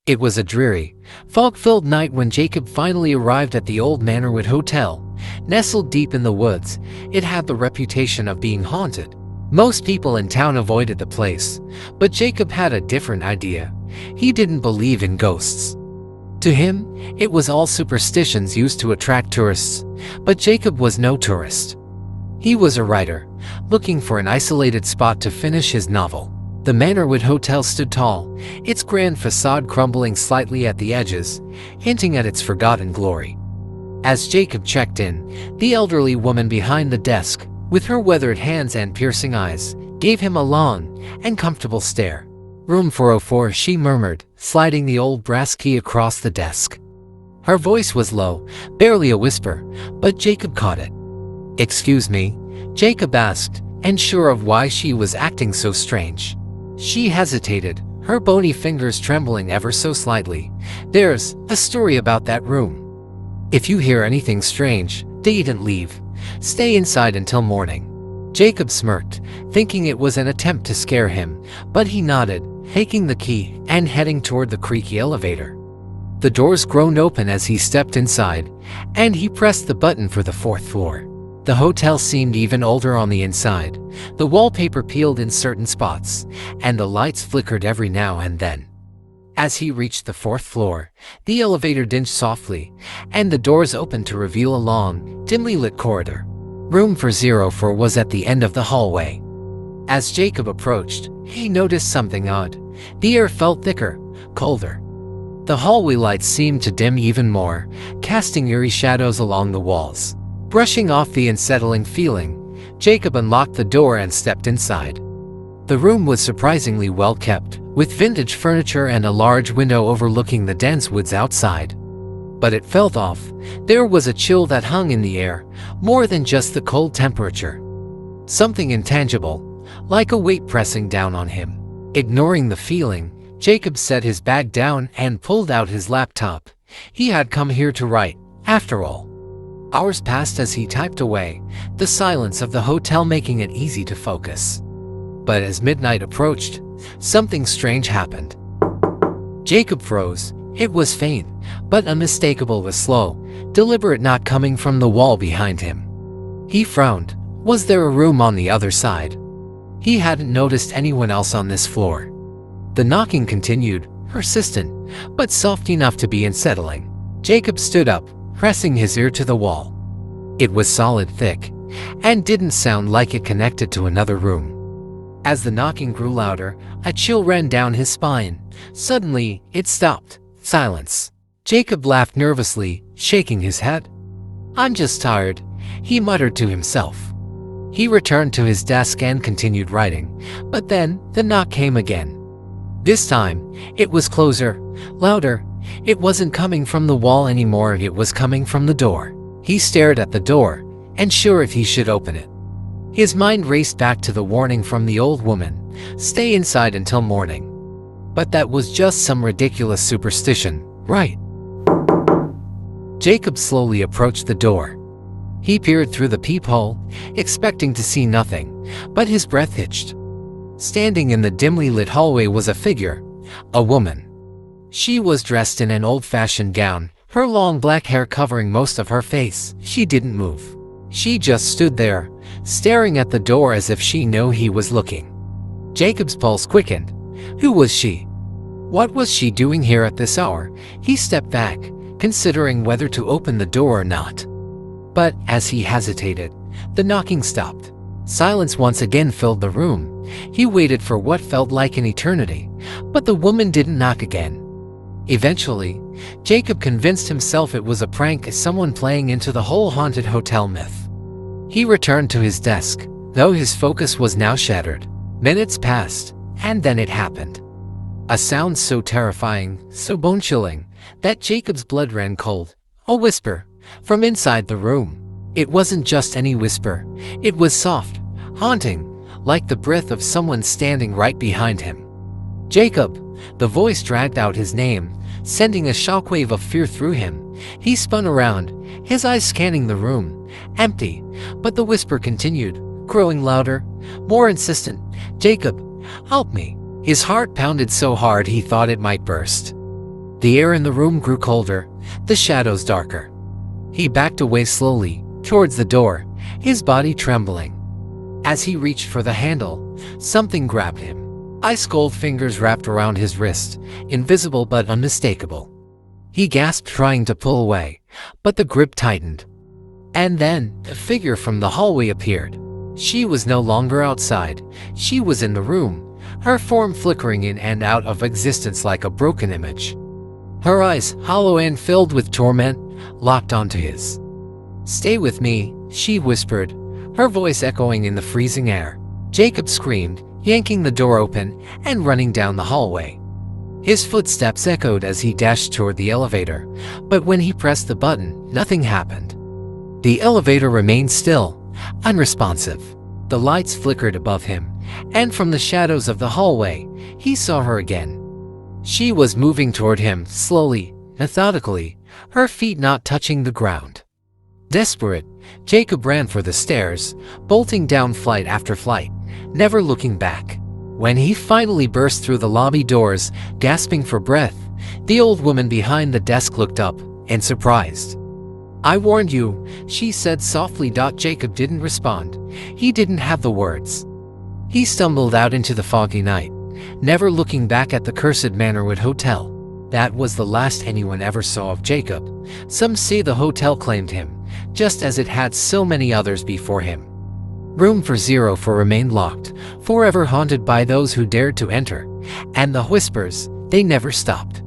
It was a dreary, fog-filled night when Jacob finally arrived at the old Manorwood Hotel. Nestled deep in the woods, it had the reputation of being haunted. Most people in town avoided the place, but Jacob had a different idea. He didn't believe in ghosts. To him, it was all superstitions used to attract tourists, but Jacob was no tourist. He was a writer, looking for an isolated spot to finish his novel. The Manorwood Hotel stood tall, its grand facade crumbling slightly at the edges, hinting at its forgotten glory. As Jacob checked in, the elderly woman behind the desk, with her weathered hands and piercing eyes, gave him a long and comfortable stare. "Room 404, she murmured, sliding the old brass key across the desk. Her voice was low, barely a whisper, but Jacob caught it. "Excuse me?" Jacob asked, unsure of why she was acting so strange. She hesitated, her bony fingers trembling ever so slightly. "There's a story about that room. If you hear anything strange, don't leave. Stay inside until morning." Jacob smirked, thinking it was an attempt to scare him, but he nodded, taking the key and heading toward the creaky elevator. The doors groaned open as he stepped inside, and he pressed the button for the 4th floor. The hotel seemed even older on the inside. The wallpaper peeled in certain spots, and the lights flickered every now and then. As he reached the 4th floor, the elevator dinged softly, and the doors opened to reveal a long, dimly lit corridor. Room 404 was at the end of the hallway. As Jacob approached, he noticed something odd. The air felt thicker, colder. The hallway lights seemed to dim even more, casting eerie shadows along the walls. Brushing off the unsettling feeling, Jacob unlocked the door and stepped inside. The room was surprisingly well kept, with vintage furniture and a large window overlooking the dense woods outside. But it felt off. There was a chill that hung in the air, more than just the cold temperature. Something intangible, like a weight pressing down on him. Ignoring the feeling, Jacob set his bag down and pulled out his laptop. He had come here to write, after all. Hours passed as he typed away, the silence of the hotel making it easy to focus. But as midnight approached, something strange happened. Jacob froze. It was faint, but unmistakable, was slow, deliberate, not coming from the wall behind him. He frowned. Was there a room on the other side? He hadn't noticed anyone else on this floor. The knocking continued, persistent, but soft enough to be unsettling. Jacob stood up, pressing his ear to the wall. It was solid, thick, and didn't sound like it connected to another room. As the knocking grew louder, a chill ran down his spine. Suddenly, it stopped. Silence. Jacob laughed nervously, shaking his head. "I'm just tired," he muttered to himself. He returned to his desk and continued writing, but then the knock came again. This time, it was closer, louder. It wasn't coming from the wall anymore, it was coming from the door. He stared at the door, unsure if he should open it. His mind raced back to the warning from the old woman, "Stay inside until morning." But that was just some ridiculous superstition, right? Jacob slowly approached the door. He peered through the peephole, expecting to see nothing, but his breath hitched. Standing in the dimly lit hallway was a figure, a woman. She was dressed in an old-fashioned gown, her long black hair covering most of her face. She didn't move. She just stood there, staring at the door as if she knew he was looking. Jacob's pulse quickened. Who was she? What was she doing here at this hour? He stepped back, considering whether to open the door or not. But as he hesitated, the knocking stopped. Silence once again filled the room. He waited for what felt like an eternity, but the woman didn't knock again. Eventually, Jacob convinced himself it was a prank, someone playing into the whole haunted hotel myth. He returned to his desk, though his focus was now shattered. Minutes passed, and then it happened. A sound so terrifying, so bone-chilling, that Jacob's blood ran cold. A whisper, from inside the room. It wasn't just any whisper. It was soft, haunting, like the breath of someone standing right behind him. "Jacob!" The voice dragged out his name, sending a shockwave of fear through him. He spun around, his eyes scanning the room. Empty, but the whisper continued, growing louder, more insistent. "Jacob, help me!" His heart pounded so hard he thought it might burst. The air in the room grew colder, the shadows darker. He backed away slowly, towards the door, his body trembling. As he reached for the handle, something grabbed him. Ice-cold fingers wrapped around his wrist, invisible but unmistakable. He gasped, trying to pull away, but the grip tightened. And then, a figure from the hallway appeared. She was no longer outside, she was in the room, her form flickering in and out of existence like a broken image. Her eyes, hollow and filled with torment, locked onto his. "Stay with me," she whispered, her voice echoing in the freezing air. Jacob screamed, yanking the door open and running down the hallway. His footsteps echoed as he dashed toward the elevator, but when he pressed the button, nothing happened. The elevator remained still, unresponsive. The lights flickered above him, and from the shadows of the hallway, he saw her again. She was moving toward him, slowly, methodically, her feet not touching the ground. Desperate, Jacob ran for the stairs, bolting down flight after flight, never looking back. When he finally burst through the lobby doors, gasping for breath, the old woman behind the desk looked up, in surprise. "I warned you," she said softly. Jacob didn't respond. He didn't have the words. He stumbled out into the foggy night, never looking back at the cursed Manorwood Hotel. That was the last anyone ever saw of Jacob. Some say the hotel claimed him, just as it had so many others before him. Room 404 remained locked, forever haunted by those who dared to enter, and the whispers, they never stopped.